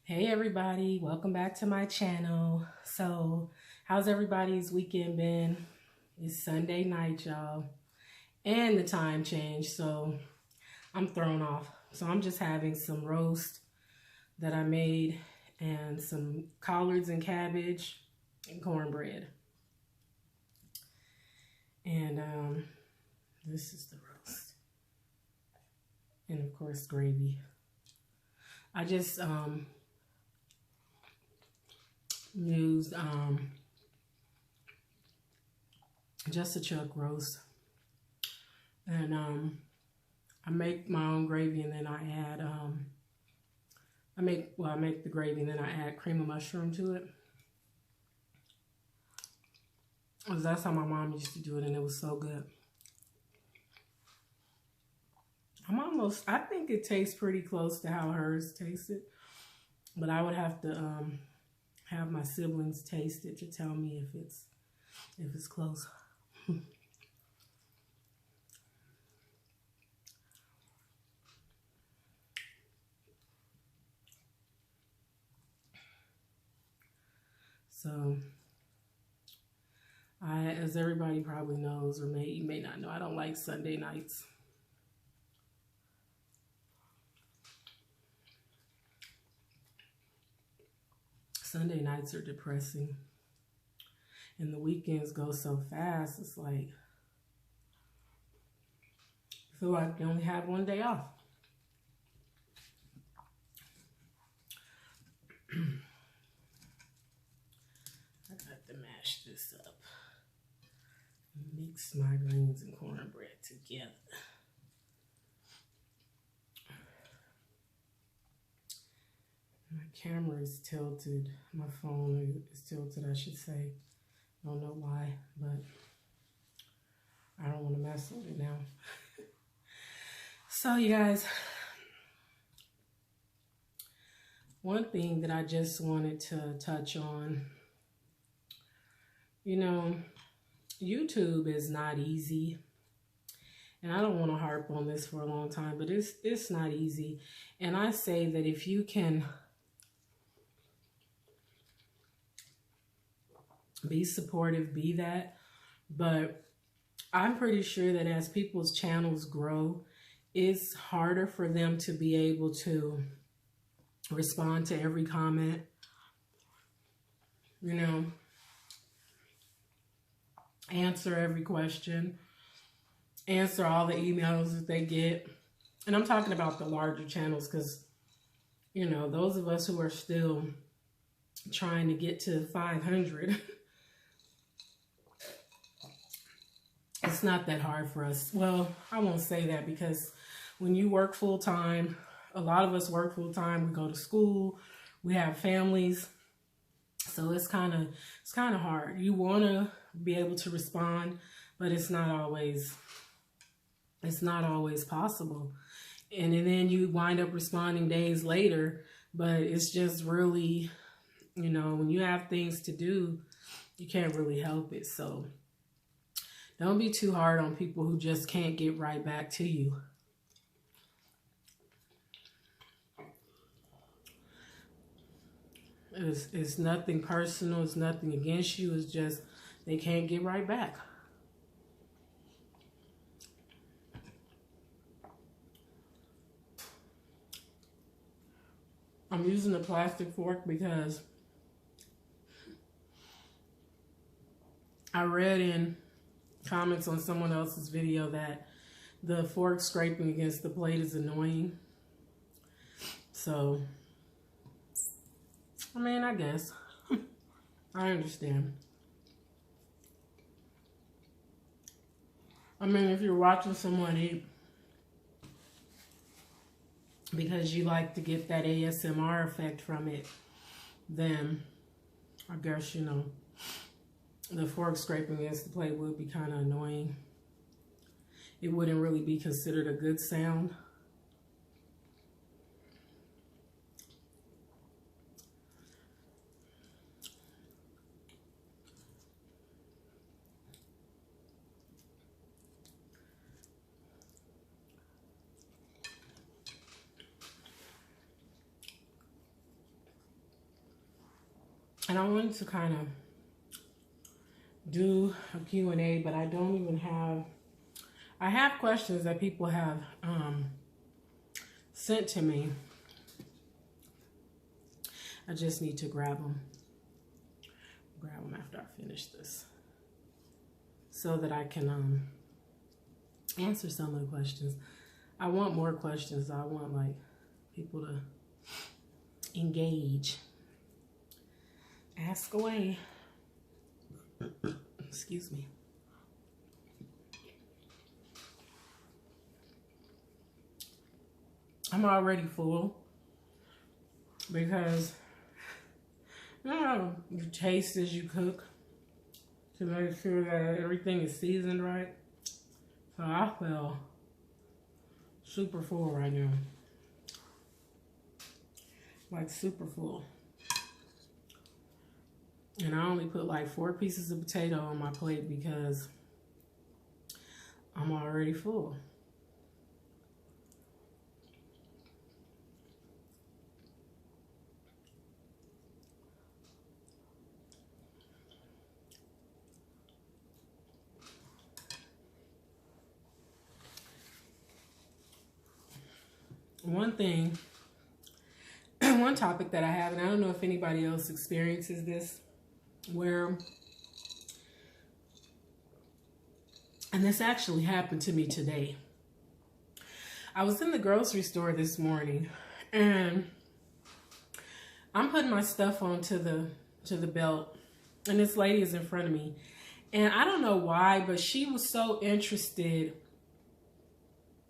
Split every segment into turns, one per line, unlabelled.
Hey everybody, welcome back to my channel. So, how's everybody's weekend been? It's Sunday night, y'all, and the time changed, so I'm thrown off. So I'm just having some roast that I made and some collards and cabbage and cornbread. And this is the roast. And of course, gravy. I just used just a chuck roast, and I make my own gravy, and then I add I make the gravy and then I add cream of mushroom to it, because that's how my mom used to do it, and it was so good. I think it tastes pretty close to how hers tasted, but I would have to have my siblings taste it to tell me if it's close. So, as everybody probably knows, or may not know, I don't like Sunday nights. Sunday nights are depressing, and the weekends go so fast. It's like, I feel like you only have one day off. I got to mash this up. Mix my greens and cornbread together. My camera is tilted. My phone is tilted, I should say. I don't know why, but I don't want to mess with it now. So, you guys, one thing that I just wanted to touch on, you know, YouTube is not easy. And I don't want to harp on this for a long time, but it's not easy. And I say that if you can be supportive, be that. But I'm pretty sure that as people's channels grow, it's harder for them to be able to respond to every comment, you know, answer every question, answer all the emails that they get. And I'm talking about the larger channels, because, you know, those of us who are still trying to get to 500, it's not that hard for us. Well, I won't say that, because when you work full time, a lot of us work full time. We go to school, we have families, so it's kind of hard. You want to be able to respond, but it's not always possible. And then you wind up responding days later, but it's just really, you know, when you have things to do, you can't really help it. So don't be too hard on people who just can't get right back to you. It's nothing personal. It's nothing against you. It's just they can't get right back. I'm using a plastic fork because I read in comments on someone else's video that the fork scraping against the plate is annoying. So, I mean, I guess. I understand. I mean, if you're watching someone eat because you like to get that ASMR effect from it, then I guess, you know, the fork scraping against the plate would be kind of annoying. It wouldn't really be considered a good sound. And I wanted to kind of do a Q&A, but I don't even have, I have questions that people have sent to me. I just need to grab them after I finish this so that I can answer some of the questions. I want more questions. I want like people to engage. Ask away. Excuse me. I'm already full because you know how you taste as you cook to make sure that everything is seasoned right. So I feel super full right now. Like super full. And I only put like 4 pieces of potato on my plate because I'm already full. One thing, one topic that I have, and I don't know if anybody else experiences this, where, and this actually happened to me today. I was in the grocery store this morning, and I'm putting my stuff onto the belt, and this lady is in front of me, and I don't know why, but she was so interested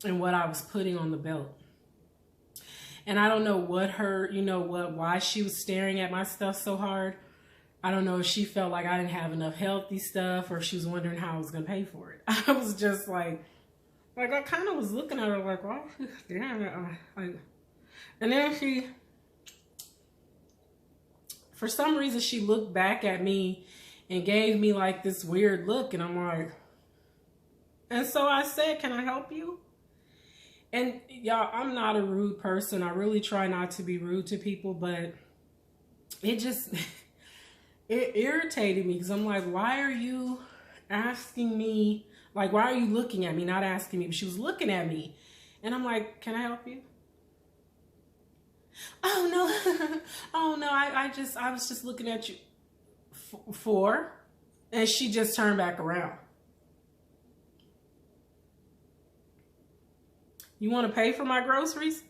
in what I was putting on the belt. And I don't know what her, why she was staring at my stuff so hard. I don't know if she felt like I didn't have enough healthy stuff or if she was wondering how I was going to pay for it. I was just like I kind of was looking at her like, well, damn. And then she, for some reason, she looked back at me and gave me like this weird look. And I'm like, and so I said, can I help you? And y'all, I'm not a rude person. I really try not to be rude to people, but it just, it irritated me because I'm like, why are you asking me? Like, why are you looking at me? Not asking me, but she was looking at me. And I'm like, can I help you? Oh, no. Oh, no, I was just looking at you for, and she just turned back around. You want to pay for my groceries?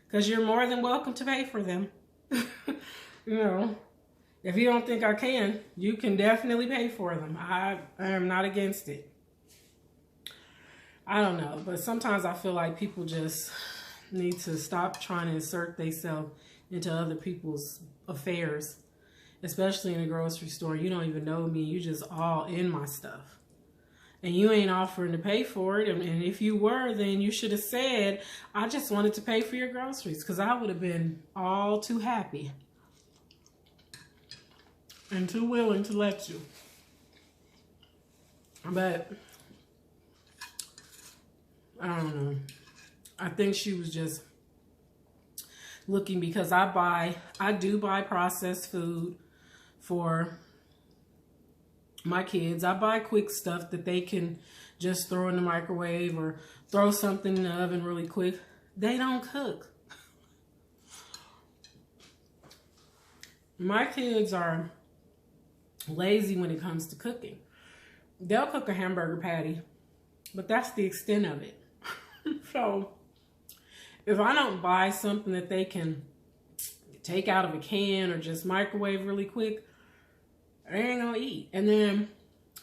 Because you're more than welcome to pay for them. If you don't think I can, you can definitely pay for them. I am not against it. I don't know, but sometimes I feel like people just need to stop trying to insert themselves into other people's affairs, especially in a grocery store. You don't even know me. You just all in my stuff. And you ain't offering to pay for it. And if you were, then you should have said, I just wanted to pay for your groceries, because I would have been all too happy and too willing to let you. But I don't know. I think she was just looking because I do buy processed food for my kids. I buy quick stuff that they can just throw in the microwave or throw something in the oven really quick. They don't cook. My kids are lazy when it comes to cooking. They'll cook a hamburger patty, but that's the extent of it. So if I don't buy something that they can take out of a can or just microwave really quick, they ain't gonna eat. And then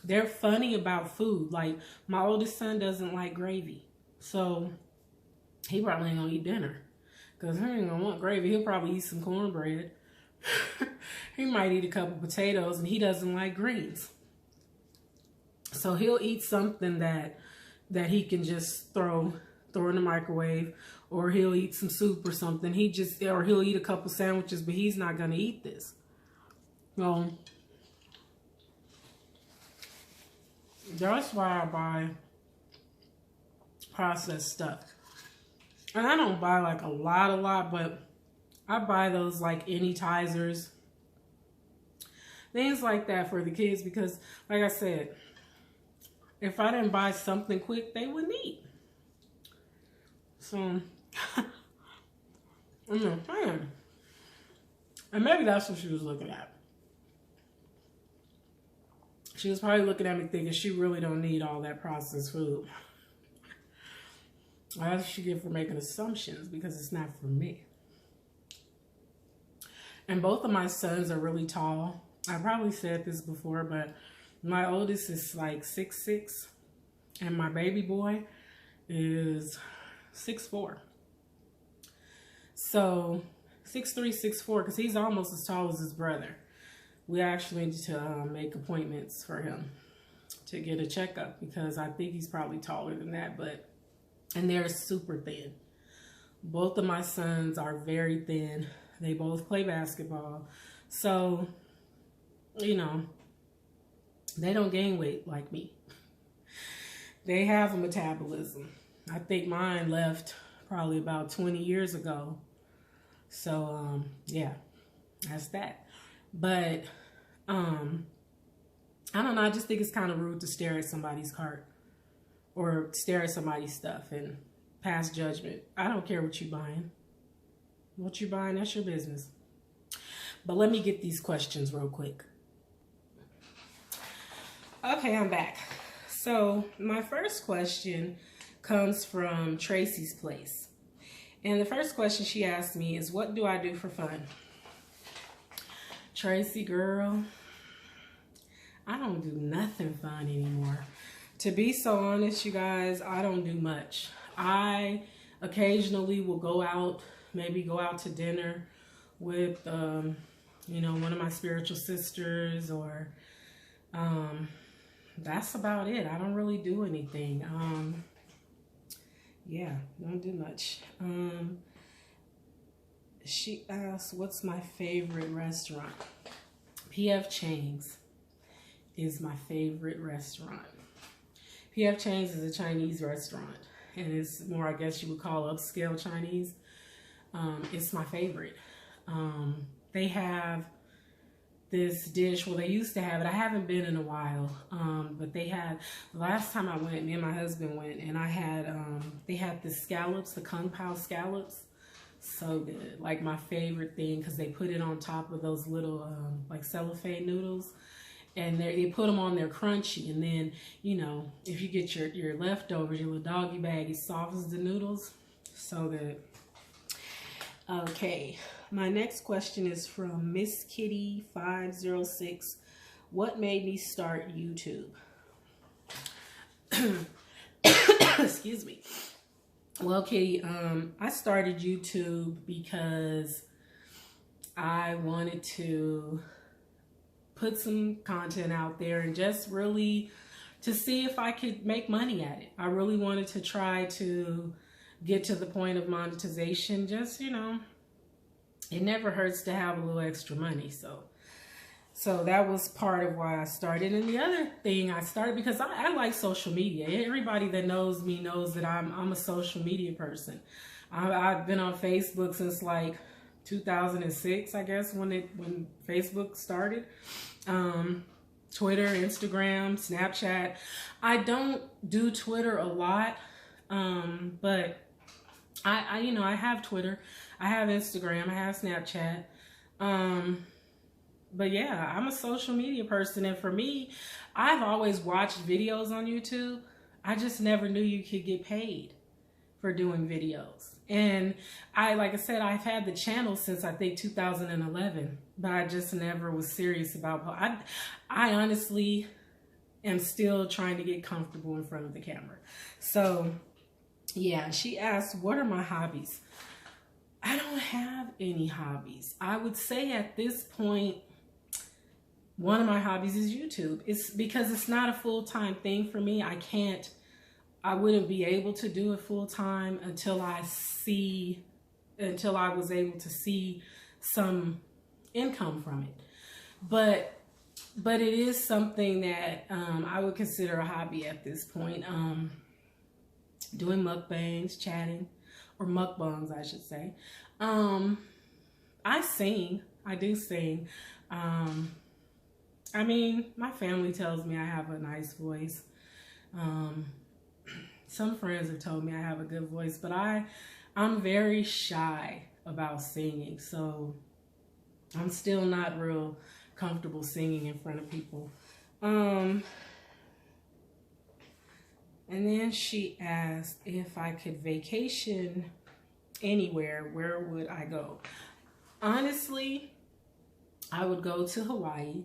they're funny about food. Like, my oldest son doesn't like gravy, so he probably ain't gonna eat dinner because he ain't gonna want gravy. He'll probably eat some cornbread. He might eat a couple potatoes, and he doesn't like greens, so he'll eat something that he can just throw in the microwave, or he'll eat some soup or something. Or he'll eat a couple sandwiches, but he's not gonna eat this. Well, that's why I buy processed stuff. And I don't buy like a lot, but I buy those like Anytizers things like that for the kids, because like I said, if I didn't buy something quick, they wouldn't eat. So, I'm just saying. And maybe that's what she was looking at. She was probably looking at me thinking she really don't need all that processed food. That's what she get for making assumptions, because it's not for me. And both of my sons are really tall. I probably said this before, but my oldest is like 6'6", and my baby boy is 6'4". So 6'3", 6'4", because he's almost as tall as his brother. We actually need to make appointments for him to get a checkup, because I think he's probably taller than that, and they're super thin. Both of my sons are very thin. They both play basketball. So, you know, they don't gain weight like me. They have a metabolism. I think mine left probably about 20 years ago. So, yeah, that's that. But, I don't know. I just think it's kind of rude to stare at somebody's cart or stare at somebody's stuff and pass judgment. I don't care what you're buying. What you're buying, that's your business. But let me get these questions real quick. Okay, I'm back. So my first question comes from Tracy's Place. And the first question she asked me is, what do I do for fun? Tracy, girl, I don't do nothing fun anymore. To be so honest, you guys, I don't do much. I occasionally will go out, maybe go out to dinner with, you know, one of my spiritual sisters, or that's about it. I don't really do anything. Yeah, don't do much. She asked, what's my favorite restaurant? P.F. Chang's is my favorite restaurant. P.F. Chang's is a Chinese restaurant, and it's more, I guess you would call upscale Chinese. It's my favorite. They have this dish, well, they used to have it. I haven't been in a while, but they had, last time I went, me and my husband went, and I had, they had the scallops, the Kung Pao scallops. So good. Like my favorite thing, because they put it on top of those little, like cellophane noodles. And they put them on there crunchy. And then, you know, if you get your leftovers, your little doggy bag, it softens the noodles. So good. Okay. My next question is from Miss Kitty 506. What made me start YouTube? Excuse me. Well, Kitty, I started YouTube because I wanted to put some content out there and just really to see if I could make money at it. I really wanted to try to get to the point of monetization. Just, you know, it never hurts to have a little extra money. So that was part of why I started. And the other thing I started because I like social media. Everybody that knows me knows that I'm a social media person. I've been on Facebook since like 2006, I guess, when Facebook started. Twitter, Instagram, Snapchat. I don't do Twitter a lot, but I you know, I have Twitter, I have Instagram, I have Snapchat. But yeah, I'm a social media person, and for me, I've always watched videos on YouTube. I just never knew you could get paid for doing videos. And like I said, I've had the channel since I think 2011, but I just never was serious about it. I honestly am still trying to get comfortable in front of the camera. So yeah, she asked, what are my hobbies? I don't have any hobbies. I would say at this point, one of my hobbies is YouTube. It's because it's not a full-time thing for me. I wouldn't be able to do it full-time until I was able to see some income from it. But it is something that I would consider a hobby at this point. Doing mukbangs, chatting, or mukbangs, I should say. I sing. I do sing. I mean, my family tells me I have a nice voice. Some friends have told me I have a good voice, but I'm very shy about singing. So I'm still not real comfortable singing in front of people. And then she asked if I could vacation anywhere, where would I go? Honestly, I would go to Hawaii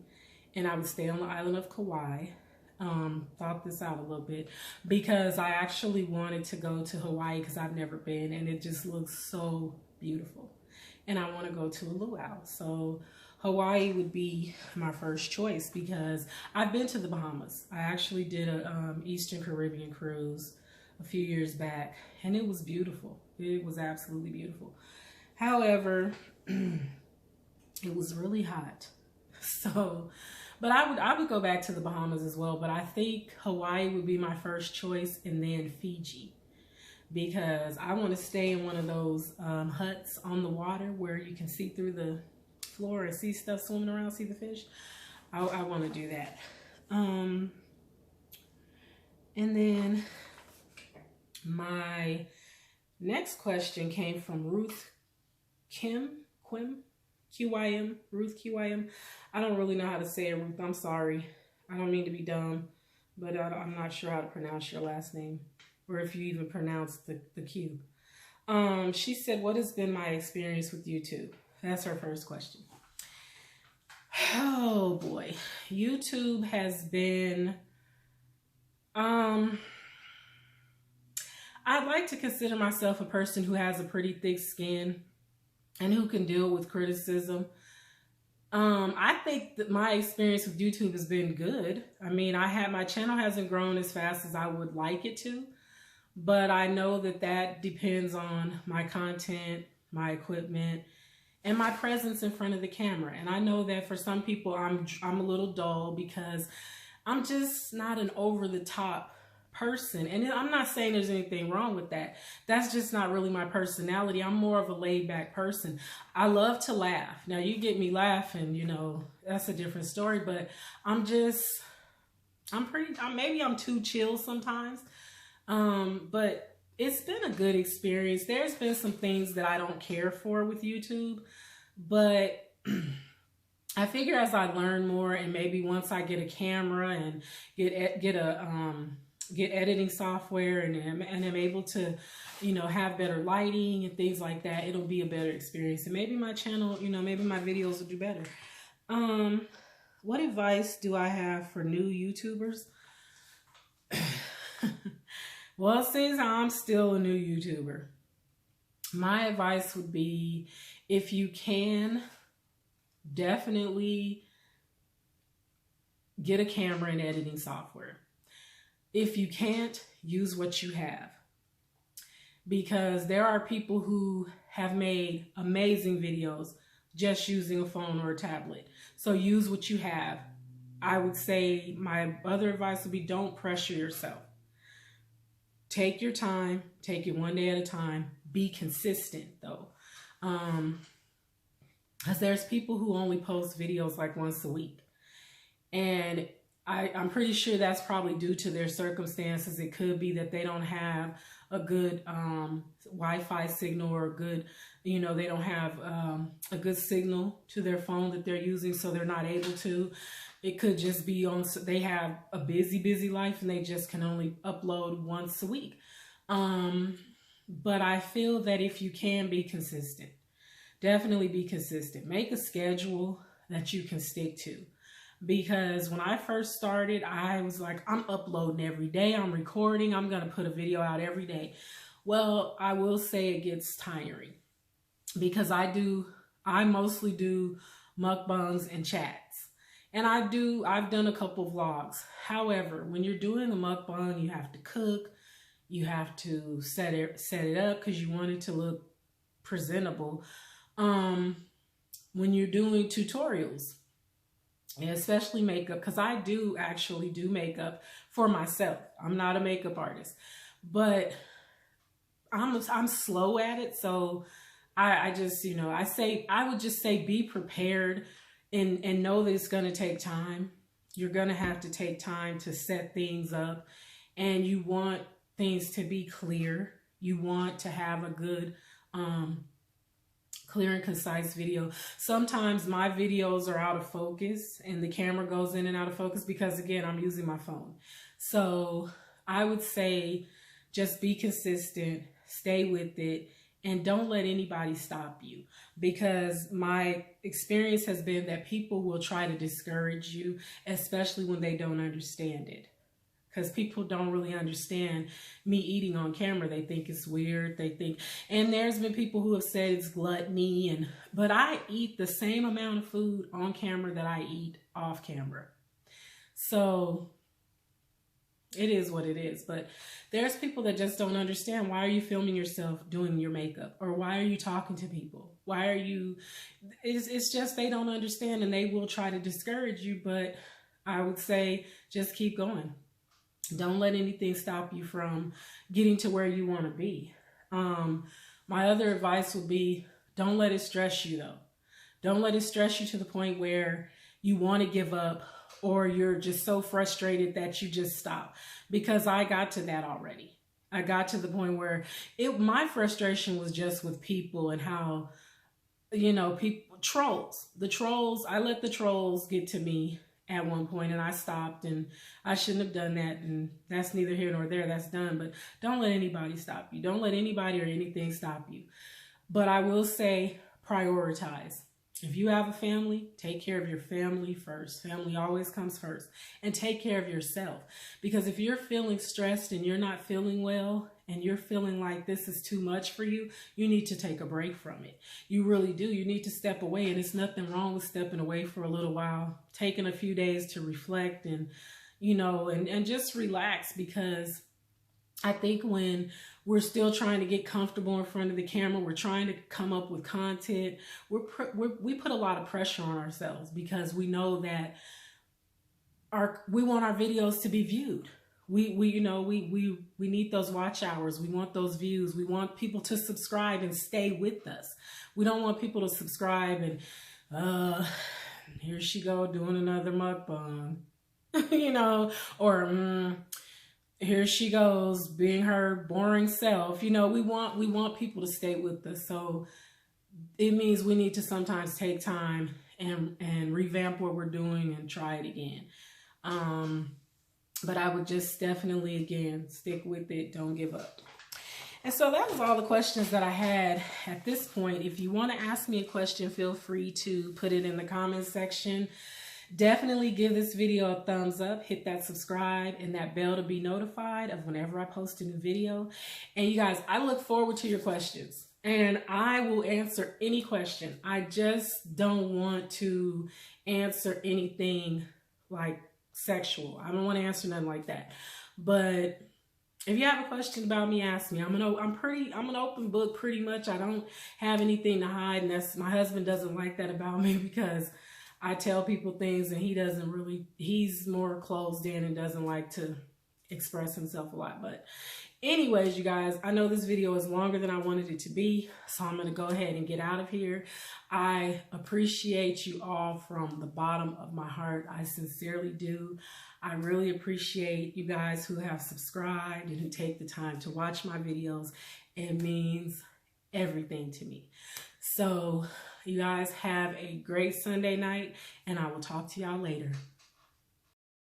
and I would stay on the island of Kauai. Thought this out a little bit because I actually wanted to go to Hawaii because I've never been and it just looks so beautiful. And I want to go to a luau. So Hawaii would be my first choice because I've been to the Bahamas. I actually did a Eastern Caribbean cruise a few years back and it was beautiful. It was absolutely beautiful. However, it was really hot. So, but I would go back to the Bahamas as well, but I think Hawaii would be my first choice and then Fiji. Because I want to stay in one of those huts on the water where you can see through the floor and see stuff swimming around, see the fish. I want to do that. And then my next question came from Ruth QYM, Ruth QYM. I don't really know how to say it, Ruth. I'm sorry. I don't mean to be dumb, but I'm not sure how to pronounce your last name, or if you even pronounce the Q. She said, what has been my experience with YouTube? That's her first question. Oh boy. YouTube has been, I'd like to consider myself a person who has a pretty thick skin and who can deal with criticism. I think that my experience with YouTube has been good. I mean, my channel hasn't grown as fast as I would like it to. But I know that depends on my content, my equipment, and my presence in front of the camera. And I know that for some people, I'm a little dull because I'm just not an over-the-top person. And I'm not saying there's anything wrong with that. That's just not really my personality. I'm more of a laid-back person. I love to laugh. Now, you get me laughing, you know, that's a different story. But maybe I'm too chill sometimes. But it's been a good experience. There's been some things that I don't care for with YouTube, but I figure as I learn more and maybe once I get a camera and get editing software and am able to, you know, have better lighting and things like that, it'll be a better experience. And maybe my channel, you know, maybe my videos will do better. What advice do I have for new YouTubers? Well, since I'm still a new YouTuber, my advice would be, if you can, definitely get a camera and editing software. If you can't, use what you have. Because there are people who have made amazing videos just using a phone or a tablet. So use what you have. I would say my other advice would be, don't pressure yourself. Take your time, take it one day at a time. Be consistent though. Because there's people who only post videos like once a week. And I'm pretty sure that's probably due to their circumstances. It could be that they don't have a good Wi-Fi signal or a good, you know, they don't have a good signal to their phone that they're using, so they're not able to. It could just be they have a busy life and they just can only upload once a week. But I feel that if you can be consistent, definitely be consistent. Make a schedule that you can stick to. Because when I first started, I was like, I'm uploading every day. I'm recording. I'm going to put a video out every day. Well, I will say it gets tiring because I mostly do mukbangs and chats. And I've done a couple vlogs. However, when you're doing a mukbang, you have to cook. You have to set it up because you want it to look presentable. When you're doing tutorials, and especially makeup, because I do actually do makeup for myself. I'm not a makeup artist, but I'm slow at it. So I just, you know, I would just say be prepared and know that it's going to take time. You're going to have to take time to set things up, and you want things to be clear. You want to have a good, clear and concise video. Sometimes my videos are out of focus and the camera goes in and out of focus because, again, I'm using my phone. So I would say just be consistent, stay with it, and don't let anybody stop you, because my experience has been that people will try to discourage you, especially when they don't understand it. Because people don't really understand me eating on camera. They think it's weird. They think, and there's been people who have said it's gluttony, but I eat the same amount of food on camera that I eat off camera. So it is what it is. But there's people that just don't understand. Why are you filming yourself doing your makeup? Or why are you talking to people? Why are you, it's just they don't understand, and they will try to discourage you. But I would say just keep going. Don't let anything stop you from getting to where you want to be. My other advice would be, don't let it stress you though. Don't let it stress you to the point where you want to give up, or you're just so frustrated that you just stop. Because I got to that already. I got to the point where my frustration was just with people and how, you know, the trolls, I let the trolls get to me at one point, and I stopped, and I shouldn't have done that, and that's neither here nor there. That's done. But don't let anybody stop you. Don't let anybody or anything stop you. But I will say, prioritize. If you have a family, take care of your family first. Family always comes first. And take care of yourself. Because if you're feeling stressed and you're not feeling well, and you're feeling like this is too much for you, you need to take a break from it. You really do. You need to step away. And it's nothing wrong with stepping away for a little while, taking a few days to reflect and, you know, and just relax. Because I think when we're still trying to get comfortable in front of the camera, we're trying to come up with content, we put a lot of pressure on ourselves, because we know that we want our videos to be viewed. We need those watch hours. We want those views. We want people to subscribe and stay with us. We don't want people to subscribe and here she go doing another mukbang, you know, or here she goes being her boring self. You know, we want people to stay with us. So it means we need to sometimes take time and revamp what we're doing and try it again. But I would just definitely, again, stick with it. Don't give up. And so that was all the questions that I had at this point. If you want to ask me a question, feel free to put it in the comments section. Definitely give this video a thumbs up, hit that subscribe and that bell to be notified of whenever I post a new video. And you guys, I look forward to your questions, and I will answer any question. I just don't want to answer anything like sexual. I don't want to answer nothing like that. But if you have a question about me, ask me. I'm an open book pretty much. I don't have anything to hide, and my husband doesn't like that about me, because I tell people things and he's more closed in and doesn't like to express himself a lot. But anyways, you guys, I know this video is longer than I wanted it to be, so I'm going to go ahead and get out of here. I appreciate you all from the bottom of my heart. I sincerely do. I really appreciate you guys who have subscribed and who take the time to watch my videos. It means everything to me. So you guys have a great Sunday night, and I will talk to y'all later.